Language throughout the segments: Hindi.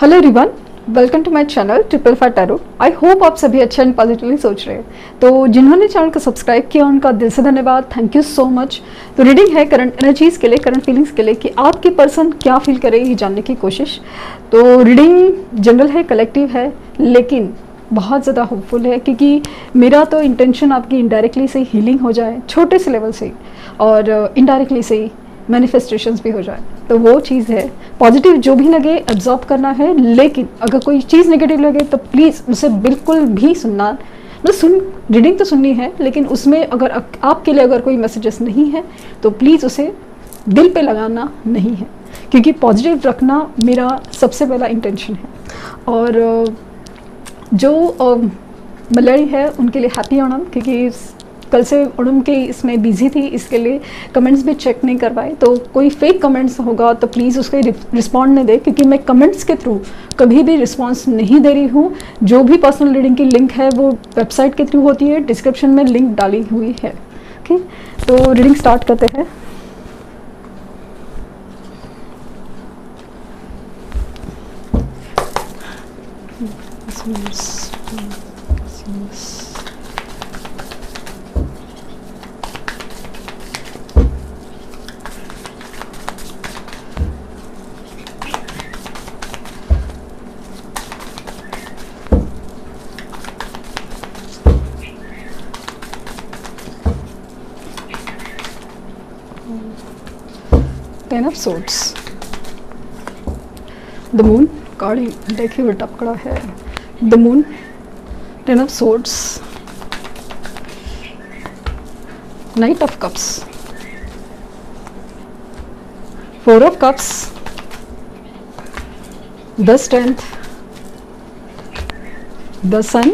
Hello everyone, welcome to my channel triple five tarot. I hope आप सभी अच्छे एंड पॉजिटिवली सोच रहे हैं। तो जिन्होंने चैनल को सब्सक्राइब किया उनका दिल से धन्यवाद, थैंक यू सो मच। तो रीडिंग है करंट एनर्जीज के लिए, करंट फीलिंग्स के लिए कि आपकी पर्सन क्या फील करे ये जानने की कोशिश। तो रीडिंग जनरल है, कलेक्टिव है, लेकिन बहुत ज़्यादा होपफुल है क्योंकि मेरा तो इंटेंशन आपकी इनडायरेक्टली से हीलिंग हो जाए, छोटे से लेवल से, और इनडायरेक्टली से मैनिफेस्टेशंस भी हो जाए। तो वो चीज़ है, पॉजिटिव जो भी लगे एब्जॉर्ब करना है, लेकिन अगर कोई चीज़ नेगेटिव लगे तो प्लीज़ उसे बिल्कुल भी सुनना, रीडिंग तो सुननी है, लेकिन उसमें अगर आपके लिए अगर कोई मैसेजेस नहीं है तो प्लीज़ उसे दिल पे लगाना नहीं है, क्योंकि पॉजिटिव रखना मेरा सबसे पहला इंटेंशन है। और जो मलयाली है उनके लिए हैप्पी ओणम, क्योंकि कल से ओणम के इसमें बिजी थी, इसके लिए कमेंट्स भी चेक नहीं कर पाए। तो कोई फेक कमेंट्स होगा तो प्लीज़ उसके रिस्पॉन्ड नहीं दे, क्योंकि मैं कमेंट्स के थ्रू कभी भी रिस्पॉन्स नहीं दे रही हूँ। जो भी पर्सनल रीडिंग की लिंक है वो वेबसाइट के थ्रू होती है, डिस्क्रिप्शन में लिंक डाली हुई है। ओके, तो रीडिंग स्टार्ट करते हैं। Ten of Swords, the Moon card देखिए उल्टा पकड़ा है, the Moon, Ten of Swords, Knight of Cups, Four of Cups, the Strength, the Sun,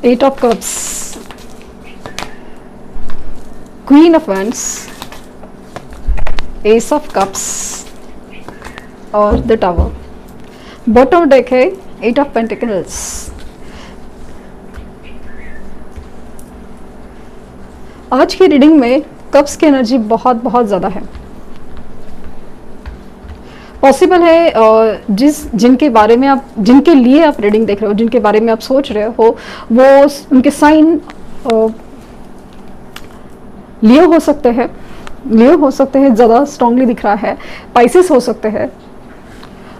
Eight of Cups, Queen of Wands, S of cups और द टावर। बॉटम डेक है एट ऑफ पेंटिकल्स। आज की रीडिंग में कप्स की एनर्जी बहुत बहुत ज़्यादा है। पॉसिबल है जिनके बारे में आप, जिनके लिए आप रीडिंग देख रहे हो, जिनके बारे में आप सोच रहे हो, वो उनके साइन लियो हो सकते हैं, ज़्यादा स्ट्रांगली दिख रहा है। पाइसेस हो सकते हैं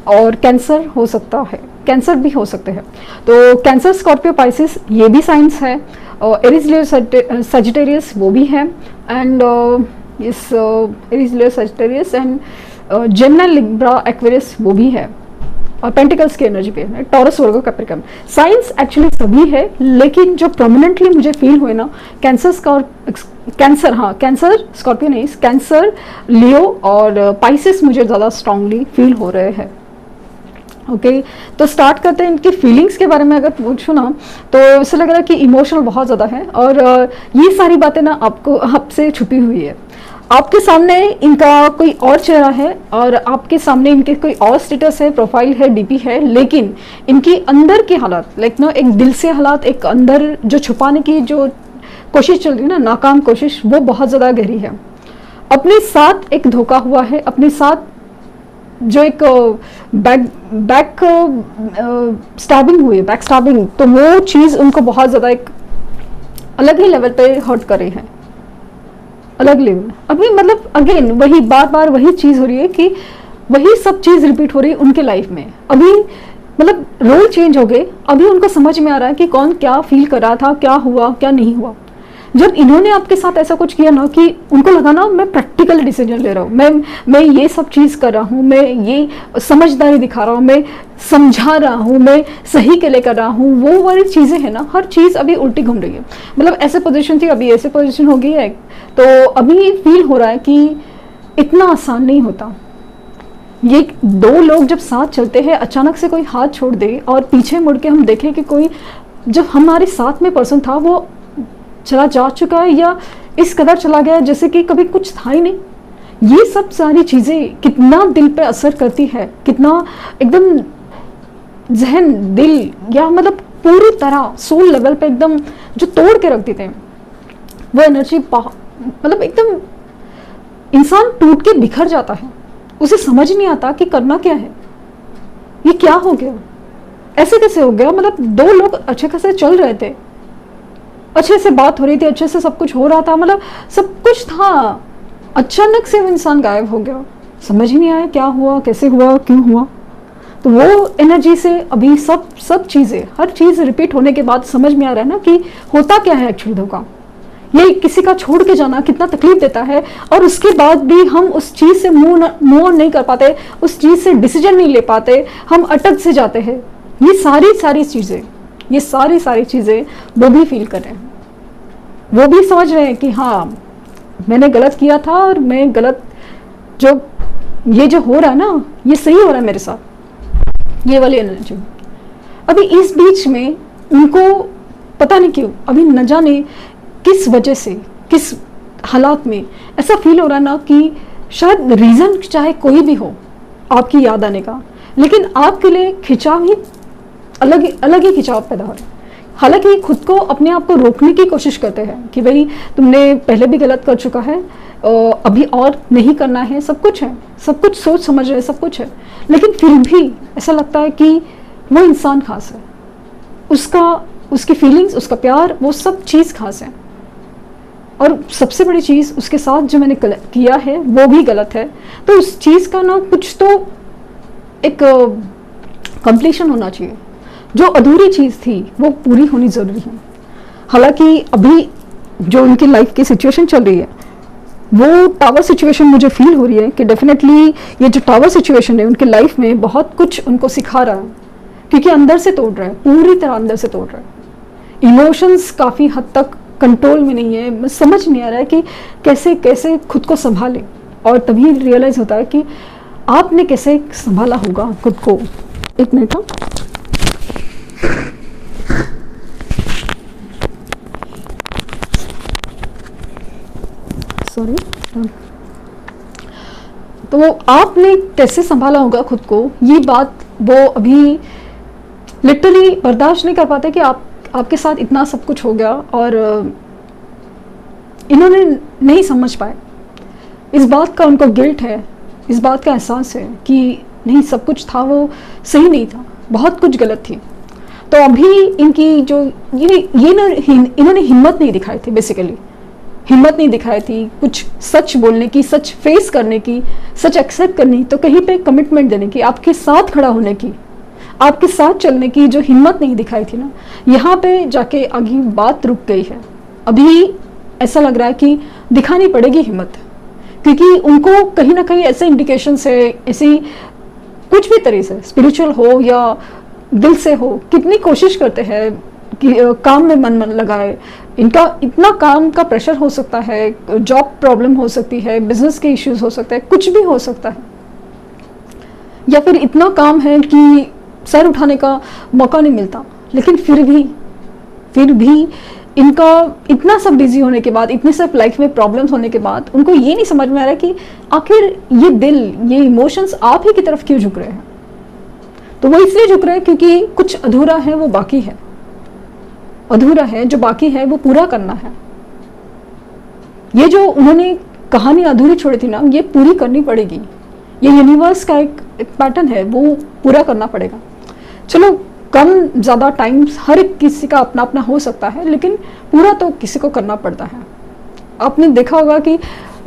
और कैंसर हो सकता है, कैंसर भी हो सकते हैं। तो कैंसर, स्कॉर्पियो, पाइसेस ये भी साइंस है। एरीज, लियो, सजिटेरियस वो भी है, एंड इस Aries, Leo, Sagittarius and Gemini, Libra, Aquarius वो भी है। और पेंटिकल्स की एनर्जी पे है टॉरस, वर्गो, कैप्रिकॉर्न। साइंस एक्चुअली सभी है, लेकिन जो प्रोमिनेंटली मुझे फील हुए ना, कैंसर, स्कॉर्पियो नहीं, कैंसर, लियो और पाइसेस मुझे ज़्यादा स्ट्रांगली फील हो रहे हैं। ओके, तो स्टार्ट करते हैं। इनकी फीलिंग्स के बारे में अगर पूछूँ ना, तो ऐसा लग रहा है कि इमोशनल बहुत ज़्यादा है, और ये सारी बातें ना आपसे छुपी हुई है। आपके सामने इनका कोई और चेहरा है, और आपके सामने इनके कोई और स्टेटस है, प्रोफाइल है, डीपी है, लेकिन इनकी अंदर की हालात, लाइक ना, एक दिल से हालात, एक अंदर जो छुपाने की जो कोशिश चल रही है ना, नाकाम कोशिश, वो बहुत ज़्यादा गहरी है। अपने साथ एक धोखा हुआ है, अपने साथ जो एक बैक स्टैबिंग हुई है, बैक स्टैबिंग, तो वो चीज़ उनको बहुत ज़्यादा एक अलग ही लेवल पे हर्ट कर रही है, अलग लेवल। अभी मतलब अगेन वही बार बार वही चीज़ हो रही है कि वही सब चीज़ रिपीट हो रही है उनके लाइफ में। अभी मतलब रोल चेंज हो गए, अभी उनको समझ में आ रहा है कि कौन क्या फील कर रहा था, क्या हुआ, क्या नहीं हुआ। जब इन्होंने आपके साथ ऐसा कुछ किया ना कि उनको लगा ना, मैं प्रैक्टिकल डिसीजन ले रहा हूँ, मैं ये सब चीज़ कर रहा हूँ, मैं ये समझदारी दिखा रहा हूँ, मैं समझा रहा हूँ, मैं सही के लिए कर रहा हूँ, वो वाली चीज़ें हैं ना, हर चीज़ अभी उल्टी घूम रही है। मतलब ऐसे पोजीशन थी, अभी ऐसे पोजीशन हो गई है। तो अभी फील हो रहा है कि इतना आसान नहीं होता। ये दो लोग जब साथ चलते हैं, अचानक से कोई हाथ छोड़ दे और पीछे मुड़ के हम देखें कि कोई जो हमारे साथ में पर्सन था वो चला जा चुका है, या इस कदर चला गया जैसे कि कभी कुछ था ही नहीं। ये सब सारी चीज़ें कितना दिल पे असर करती है, कितना एकदम जहन, दिल, या मतलब पूरी तरह सोल लेवल पे एकदम जो तोड़ के रख देते हैं, वो एनर्जी मतलब एकदम इंसान टूट के बिखर जाता है। उसे समझ नहीं आता कि करना क्या है, ये क्या हो गया, ऐसे कैसे हो गया। मतलब दो लोग अच्छे खासे चल रहे थे, अच्छे से बात हो रही थी, अच्छे से सब कुछ हो रहा था, मतलब सब कुछ था, अचानक से वो इंसान गायब हो गया। समझ ही नहीं आया क्या हुआ, कैसे हुआ, क्यों हुआ। तो वो एनर्जी से अभी सब चीज़ें, हर चीज़ रिपीट होने के बाद समझ में आ रहा है ना कि होता क्या है एक्चुअली धोखा। ये किसी का छोड़ के जाना कितना तकलीफ देता है, और उसके बाद भी हम उस चीज़ से मूव नहीं कर पाते, उस चीज़ से डिसीजन नहीं ले पाते, हम अटक से जाते हैं। ये सारी चीज़ें, ये सारी चीज़ें वो भी फील कर रहे हैं, वो भी समझ रहे हैं कि हाँ मैंने गलत किया था, और मैं गलत ये जो हो रहा है ना, ये सही हो रहा है मेरे साथ, ये वाली एनर्जी। अभी इस बीच में उनको पता नहीं क्यों, अभी न जाने किस वजह से, किस हालात में ऐसा फील हो रहा है ना कि शायद रीज़न चाहे कोई भी हो आपकी याद आने का, लेकिन आपके लिए खिंचाव ही अलग ही खिंचाव पैदा हो रहा है। हालांकि खुद को, अपने आप को रोकने की कोशिश करते हैं कि भाई तुमने पहले भी गलत कर चुका है, अभी और नहीं करना है, सब कुछ है, सब कुछ सोच समझ रहे, सब कुछ है, लेकिन फिर भी ऐसा लगता है कि वो इंसान खास है, उसकी फीलिंग्स, उसका प्यार, वो सब चीज़ खास है। और सबसे बड़ी चीज़, उसके साथ जो मैंने किया है वो भी गलत है। तो उस चीज़ का ना कुछ तो एक कंप्लीशन होना चाहिए, जो अधूरी चीज़ थी वो पूरी होनी ज़रूरी है। हालांकि अभी जो उनकी लाइफ की सिचुएशन चल रही है, वो टावर सिचुएशन मुझे फील हो रही है कि डेफिनेटली ये जो टावर सिचुएशन है उनकी लाइफ में बहुत कुछ उनको सिखा रहा है, क्योंकि अंदर से तोड़ रहा है, पूरी तरह अंदर से तोड़ रहा है। इमोशंस काफ़ी हद तक कंट्रोल में नहीं है, समझ नहीं आ रहा है कि कैसे खुद को संभालें, और तभी रियलाइज़ होता है कि आपने कैसे संभाला होगा खुद को। एक मिनट, सॉरी। तो आपने कैसे संभाला होगा खुद को, ये बात वो अभी लिटरली बर्दाश्त नहीं कर पाते कि आपके साथ इतना सब कुछ हो गया, और इन्होंने नहीं समझ पाए। इस बात का उनको गिल्ट है, इस बात का एहसास है कि नहीं, सब कुछ था वो सही नहीं था, बहुत कुछ गलत थी। तो अभी इनकी जो इन्होंने हिम्मत नहीं दिखाई थी, बेसिकली हिम्मत नहीं दिखाई थी कुछ सच बोलने की, सच फेस करने की, सच एक्सेप्ट करनी, तो कहीं पे कमिटमेंट देने की, आपके साथ खड़ा होने की, आपके साथ चलने की जो हिम्मत नहीं दिखाई थी ना, यहाँ पे जाके आगे बात रुक गई है। अभी ऐसा लग रहा है कि दिखानी पड़ेगी हिम्मत, क्योंकि उनको कहीं ना कहीं ऐसे इंडिकेशंस है, ऐसी कुछ भी तरह से, स्पिरिचुअल हो या दिल से हो, कितनी कोशिश करते हैं कि काम में मन लगाए। इनका इतना काम का प्रेशर हो सकता है, जॉब प्रॉब्लम हो सकती है, बिजनेस के इश्यूज हो सकते हैं, कुछ भी हो सकता है, या फिर इतना काम है कि सर उठाने का मौका नहीं मिलता। लेकिन फिर भी इनका इतना सब बिजी होने के बाद, इतने सब लाइफ में प्रॉब्लम्स होने के बाद, उनको ये नहीं समझ में आ रहा कि आखिर ये दिल, ये इमोशंस आप ही की तरफ क्यों झुक रहे हैं। तो वो इसलिए झुक रहे हैं क्योंकि कुछ अधूरा है, वो बाकी है, अधूरा है, जो बाकी है वो पूरा करना है। ये जो उन्होंने कहानी अधूरी छोड़ी थी ना, ये पूरी करनी पड़ेगी। ये यूनिवर्स का एक पैटर्न है, वो पूरा करना पड़ेगा। चलो कम ज़्यादा टाइम हर किसी का अपना अपना हो सकता है, लेकिन पूरा तो किसी को करना पड़ता है। आपने देखा होगा कि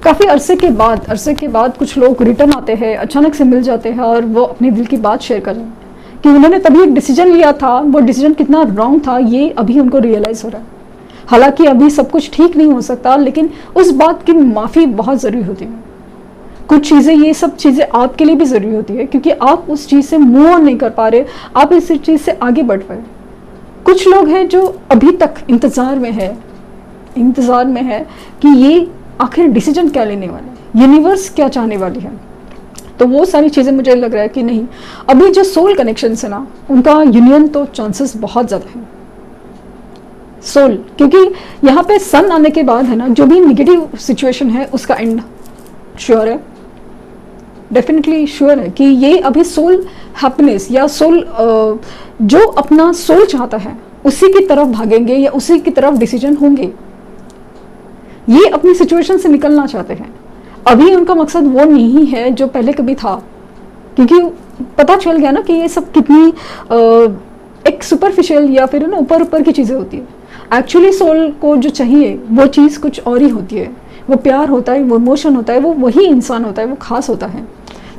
काफ़ी अरसे के बाद कुछ लोग रिटर्न आते हैं, अचानक से मिल जाते हैं, और वो अपने दिल की बात शेयर कर रहे हैं कि उन्होंने तभी एक डिसीजन लिया था, वो डिसीजन कितना रॉन्ग था, ये अभी उनको रियलाइज़ हो रहा है। हालांकि अभी सब कुछ ठीक नहीं हो सकता, लेकिन उस बात की माफ़ी बहुत ज़रूरी होती है। कुछ चीज़ें, ये सब चीज़ें आपके लिए भी ज़रूरी होती है, क्योंकि आप उस चीज़ से मूव ऑन नहीं कर पा रहे, आप इस चीज़ से आगे बढ़ पाए। कुछ लोग हैं जो अभी तक इंतज़ार में है कि ये आखिर डिसीजन क्या लेने वाले, यूनिवर्स क्या चाहने वाली है। तो वो सारी चीज़ें मुझे लग रहा है कि नहीं, अभी जो सोल कनेक्शन है ना, उनका यूनियन तो चांसेस बहुत ज़्यादा है। सोल, क्योंकि यहाँ पे सन आने के बाद है ना, जो भी निगेटिव सिचुएशन है उसका एंड श्योर है, डेफिनेटली श्योर है कि ये अभी सोल हैप्पीनेस या सोल जो अपना सोल चाहता है उसी की तरफ भागेंगे या उसी की तरफ डिसीजन होंगे। ये अपनी सिचुएशन से निकलना चाहते हैं। अभी उनका मकसद वो नहीं है जो पहले कभी था, क्योंकि पता चल गया ना कि ये सब कितनी एक सुपरफिशियल या फिर ना ऊपर ऊपर की चीज़ें होती है। एक्चुअली सोल को जो चाहिए वो चीज़ कुछ और ही होती है। वो प्यार होता है, वो इमोशन होता है, वो वही इंसान होता है, वो खास होता है।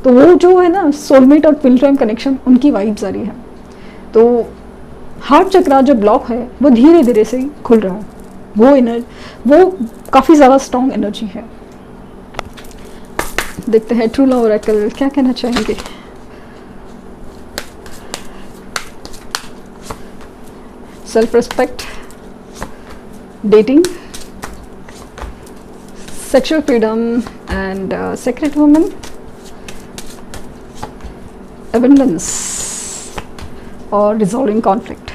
तो वो जो है ना सोलमेट और ट्विन फ्लेम कनेक्शन, उनकी वाइब्स आ रही है। तो हार्ट चक्रा जो ब्लॉक है वो धीरे धीरे से खुल रहा है। वो काफ़ी ज़्यादा स्ट्रॉन्ग एनर्जी है। देखते हैं ट्रू लव ओरेकल क्या कहना चाहेंगे। Self respect, dating, sexual freedom and secret woman, abundance और रिजॉल्विंग कॉन्फ्लिक्ट।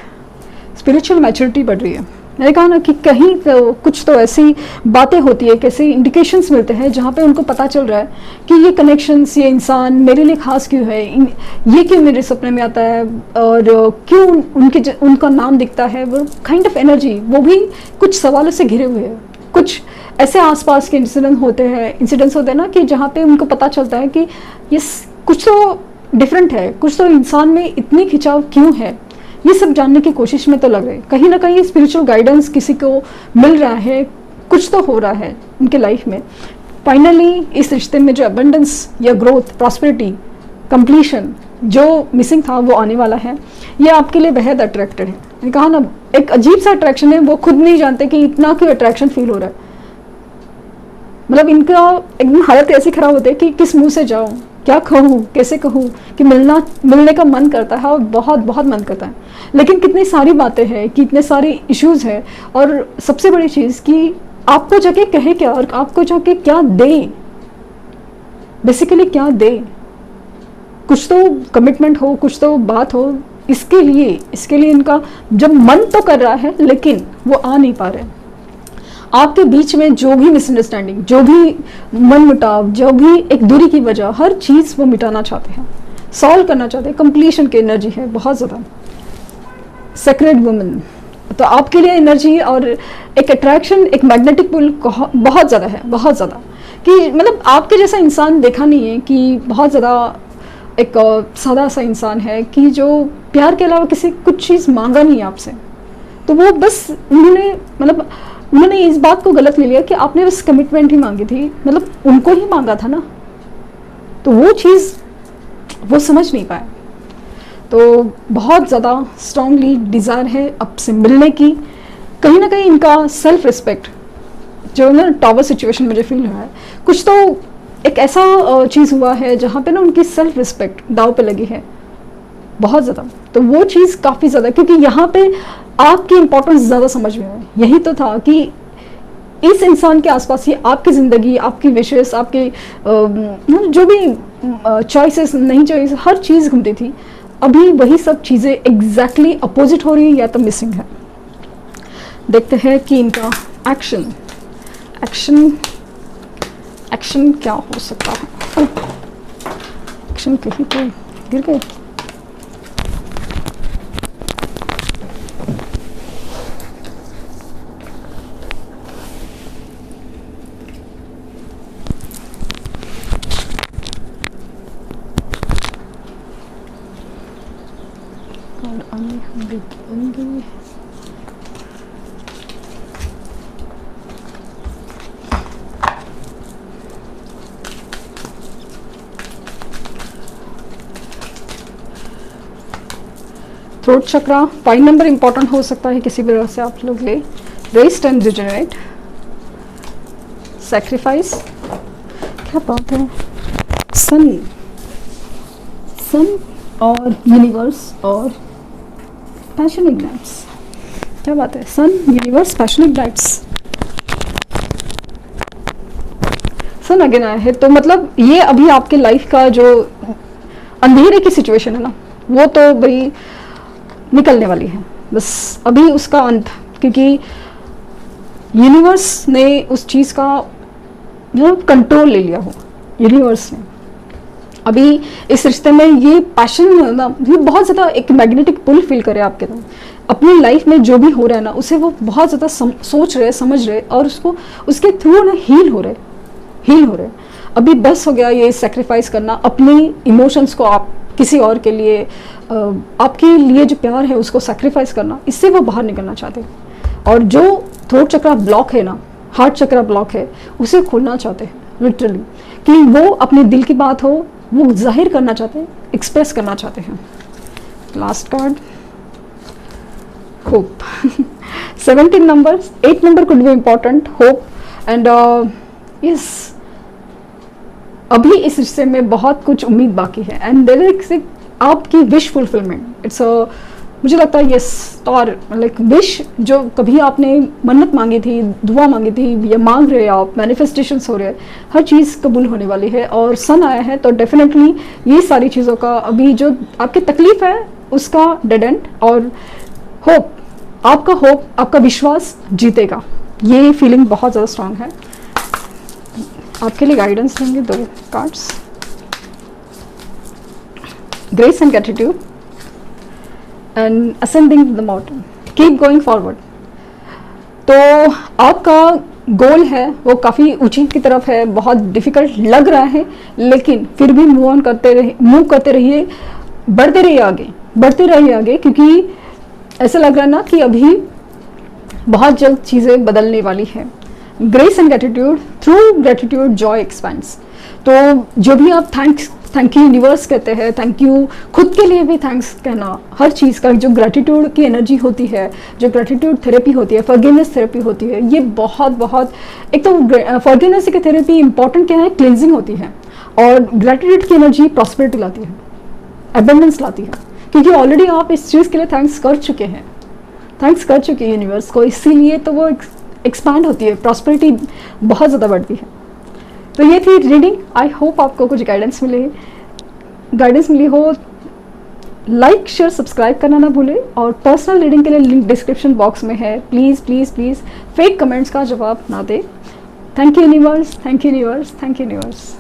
स्पिरिचुअल मैच्योरिटी बढ़ रही है। मैंने कहा ना कि कहीं तो कुछ तो ऐसी बातें होती है, कैसे इंडिकेशंस मिलते हैं जहाँ पे उनको पता चल रहा है कि ये कनेक्शंस, ये इंसान मेरे लिए खास क्यों है, ये क्यों मेरे सपने में आता है और क्यों उनका नाम दिखता है। वो काइंड ऑफ एनर्जी वो भी कुछ सवालों से घिरे हुए हैं। कुछ ऐसे आसपास के इंसिडेंट्स होते हैं ना कि जहाँ पे उनको पता चलता है कि ये कुछ तो डिफरेंट है, कुछ तो इंसान में इतनी खिंचाव क्यों है। ये सब जानने की कोशिश में तो लग रहे, कहीं ना कहीं स्पिरिचुअल गाइडेंस किसी को मिल रहा है, कुछ तो हो रहा है उनके लाइफ में। फाइनली इस रिश्ते में जो अबंडेंस या ग्रोथ, प्रॉस्पेरिटी, कंप्लीशन जो मिसिंग था वो आने वाला है। ये आपके लिए बेहद अट्रैक्टेड है। मैंने कहा ना एक अजीब सा अट्रैक्शन है, वो खुद नहीं जानते कि इतना क्यों अट्रैक्शन फील हो रहा है। मतलब इनका एकदम हालत ऐसी खराब होती है कि किस मुंह से जाऊँ, क्या कहूँ, कैसे कहूँ, कि मिलने का मन करता है और बहुत बहुत मन करता है, लेकिन कितनी सारी बातें हैं, कितने सारे इश्यूज हैं। और सबसे बड़ी चीज़ कि आपको जाके कहे क्या और आपको जाके क्या दे, बेसिकली क्या दे। कुछ तो कमिटमेंट हो, कुछ तो बात हो। इसके लिए इनका जब मन तो कर रहा है लेकिन वो आ नहीं पा रहे। आपके बीच में जो भी मिसअंडरस्टैंडिंग, जो भी मनमुटाव, जो भी एक दूरी की वजह, हर चीज़ वो मिटाना चाहते हैं, सॉल्व करना चाहते हैं। कंप्लीशन की एनर्जी है बहुत ज़्यादा। सेक्रेट वुमन, तो आपके लिए एनर्जी और एक अट्रैक्शन, एक मैग्नेटिक पुल बहुत ज़्यादा है, बहुत ज़्यादा। कि मतलब आपके जैसा इंसान देखा नहीं है, कि बहुत ज़्यादा एक सादा सा इंसान है कि जो प्यार के अलावा किसी कुछ चीज़ मांगा नहीं आपसे। तो वो बस उन्होंने इस बात को गलत ले लिया कि आपने बस कमिटमेंट ही मांगी थी, मतलब उनको ही मांगा था ना। तो वो चीज़ वो समझ नहीं पाए। तो बहुत ज़्यादा स्ट्रांगली डिज़ायर है आपसे मिलने की। कहीं ना कहीं इनका सेल्फ रिस्पेक्ट जो ना टॉवर सिचुएशन मुझे फील हुआ है, कुछ तो एक ऐसा चीज़ हुआ है जहाँ पे ना उनकी सेल्फ रिस्पेक्ट दाव पे लगी है बहुत ज़्यादा। तो वो चीज़ काफ़ी ज़्यादा, क्योंकि यहाँ पे आपकी इंपॉर्टेंस ज़्यादा समझ में आए। यही तो था कि इस इंसान के आसपास ही आपकी ज़िंदगी, आपकी विशेष, आपके जो भी चॉइसेस, नहीं चॉइस, हर चीज़ घूमती थी। अभी वही सब चीज़ें एग्जैक्टली अपोजिट हो रही है या तो मिसिंग है। देखते हैं कि इनका एक्शन क्या हो सकता है। एक्शन कहीं तो गिर गए। थ्रोट चक्रा 5 नंबर इंपॉर्टेंट हो सकता है किसी भी तरह से आप लोग ले। रेस्ट एंड रिजनरेट, सैक्रिफाइस, क्या बात है, सन और यूनिवर्स और पैशन इग्नाइट्स, क्या बात है, सन, यूनिवर्स, पैशन इग्नाइट्स। सन अगेन आया है, तो मतलब ये अभी आपके लाइफ का जो अंधेरे की सिचुएशन है ना, वो तो भाई निकलने वाली है, बस अभी उसका अंत। क्योंकि यूनिवर्स ने उस चीज़ का जो कंट्रोल ले लिया हो, यूनिवर्स ने अभी इस रिश्ते में ये पैशन ना, ये बहुत ज़्यादा एक मैग्नेटिक पुल फील करे आपके तरफ। अपनी लाइफ में जो भी हो रहा है ना, उसे वो बहुत ज़्यादा सोच रहे, समझ रहे, और उसको उसके थ्रू ना हील हो रहे। अभी बस हो गया ये सेक्रीफाइस करना, अपनी इमोशंस को आप किसी और के लिए, आपके लिए जो प्यार है उसको सेक्रीफाइस करना, इससे वो बाहर निकलना चाहते हैं। और जो थ्रोट चक्रा ब्लॉक है ना, हार्ट चक्रा ब्लॉक है, उसे खोलना चाहते हैं लिटरली, कि वो अपने दिल की बात हो वो जाहिर करना चाहते हैं, एक्सप्रेस करना चाहते हैं। Last card, hope. 17 numbers, 8 number could be important, hope and yes, अभी इस रिश्ते में बहुत कुछ उम्मीद बाकी है एंड देयर इज आपकी विश फुलफिलमेंट। इट्स मुझे लगता है यस, और लाइक विश जो कभी आपने मन्नत मांगी थी, दुआ मांगी थी, या मांग रहे हैं आप, मैनिफेस्टेशंस हो रहे हैं, हर चीज़ कबूल होने वाली है। और सन आया है तो डेफिनेटली ये सारी चीज़ों का अभी जो आपकी तकलीफ है उसका डेड एंड, और होप, आपका होप, आपका विश्वास जीतेगा, ये फीलिंग बहुत ज़्यादा स्ट्रांग है। आपके लिए गाइडेंस लेंगे 2 cards, grace and gratitude and ascending the mountain, keep going forward. तो आपका गोल है वो काफ़ी ऊंची की तरफ है, बहुत डिफिकल्ट लग रहा है, लेकिन फिर भी मूव करते रहिए, बढ़ते रहिए आगे, क्योंकि ऐसा लग रहा है ना कि अभी बहुत जल्द चीज़ें बदलने वाली है। Grace and gratitude, through gratitude Joy expends. तो जो भी आप थैंक यू यूनिवर्स कहते हैं, थैंक यू खुद के लिए भी थैंक्स कहना, हर चीज़ का जो ग्रैटिट्यूड की एनर्जी होती है, जो ग्रैटिट्यूड थेरेपी होती है, फॉरगिवनेस थेरेपी होती है, ये बहुत एक तो फॉरगिवनेस की थेरेपी इंपॉर्टेंट क्या है, क्लिनजिंग होती है, और ग्रैटिट्यूड की एनर्जी प्रॉस्पेरिटी लाती है, एबंडेंस लाती है, क्योंकि ऑलरेडी आप इस चीज़ के लिए थैंक्स कर चुके हैं यूनिवर्स को, इसीलिए तो वो एक्सपैंड होती है, प्रॉस्पेरिटी बहुत ज़्यादा बढ़ती है। तो ये थी रीडिंग, आई होप आपको कुछ गाइडेंस मिली हो। लाइक शेयर सब्सक्राइब करना ना भूलें, और पर्सनल रीडिंग के लिए लिंक डिस्क्रिप्शन बॉक्स में है, please please please fake comments का जवाब ना दें। Thank you universe, thank you universe, thank you universe.